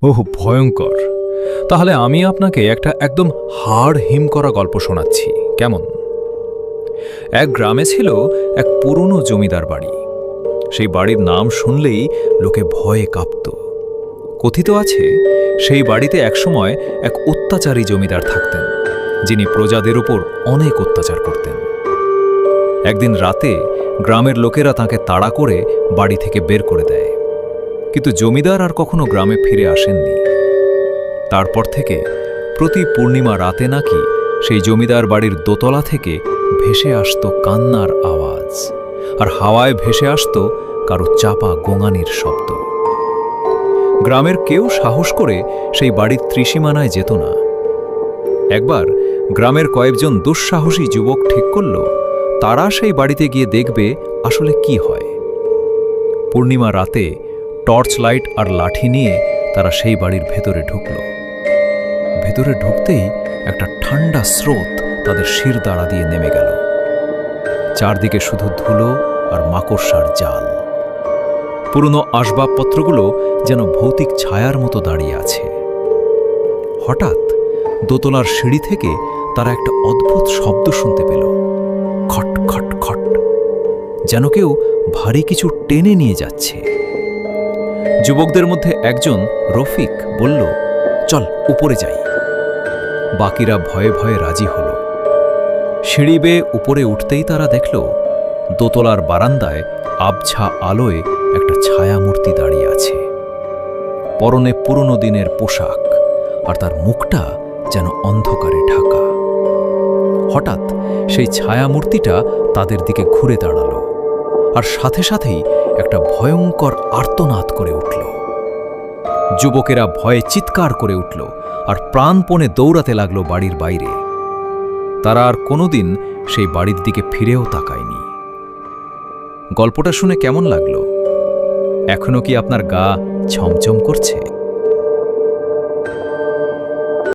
ওহ, ভয়ঙ্কর। তাহলে আমি আপনাকে একটা একদম হাড় হিম করা গল্প শোনাচ্ছি, কেমন? এক গ্রামে ছিল এক পুরনো জমিদার বাড়ি। সেই বাড়ির নাম শুনলেই লোকে ভয়ে কাঁপত। কথিত আছে, সেই বাড়িতে একসময় এক অত্যাচারী জমিদার থাকতেন, যিনি প্রজাদের উপর অনেক অত্যাচার করতেন। একদিন রাতে গ্রামের লোকেরা তাঁকে তাড়া করে বাড়ি থেকে বের করে দেয়, কিন্তু জমিদার আর কখনো গ্রামে ফিরে আসেননি। তারপর থেকে প্রতি পূর্ণিমা রাতে নাকি সেই জমিদার বাড়ির দোতলা থেকে ভেসে আসত কান্নার আওয়াজ, আর হাওয়ায় ভেসে আসত কারো চাপা গোঙানির শব্দ। গ্রামের কেউ সাহস করে সেই বাড়ির ত্রিসীমানায় যেত না। একবার গ্রামের কয়েকজন দুঃসাহসী যুবক ঠিক করল, তারা সেই বাড়িতে গিয়ে দেখবে আসলে কি হয়। পূর্ণিমা রাতে টর্চ লাইট আর লাঠি নিয়ে তারা সেই বাড়ির ভেতরে ঢুকল। ভেতরে ঢুকতেই একটা ঠান্ডা স্রোত তাদের শিরদাঁড়া দিয়ে নেমে গেল। চারদিকে শুধু ধুলো আর মাকড়সার জাল। পুরনো আসবাবপত্রগুলো যেন ভৌতিক ছায়ার মতো দাঁড়িয়ে আছে। হঠাৎ দোতলার সিঁড়ি থেকে তারা একটা অদ্ভুত শব্দ শুনতে পেল, খট খট খট, যেন কেউ ভারী কিছু টেনে নিয়ে যাচ্ছে। যুবকদের মধ্যে একজন, রফিক, বলল, চল উপরে যাই। বাকিরা ভয়ে ভয়ে রাজি হল। সিঁড়ি বেয়ে উপরে উঠতেই তারা দেখল, দোতলার বারান্দায় আবছা আলোয় একটা ছায়ামূর্তি দাঁড়িয়ে আছে। পরনে পুরনো দিনের পোশাক, আর তার মুখটা যেন অন্ধকারে ঢাকা। হঠাৎ সেই ছায়ামূর্তিটা তাদের দিকে ঘুরে দাঁড়ালো, আর সাথে সাথেই একটা ভয়ঙ্কর আর্তনাদ করে উঠল। যুবকেরা ভয়ে চিৎকার করে উঠল আর প্রাণপণে দৌড়াতে লাগলো বাড়ির বাইরে। তারা আর কোনোদিন সেই বাড়ির দিকে ফিরেও তাকায়নি। গল্পটা শুনে কেমন লাগলো? এখনো কি আপনার গা ছমছম করছে?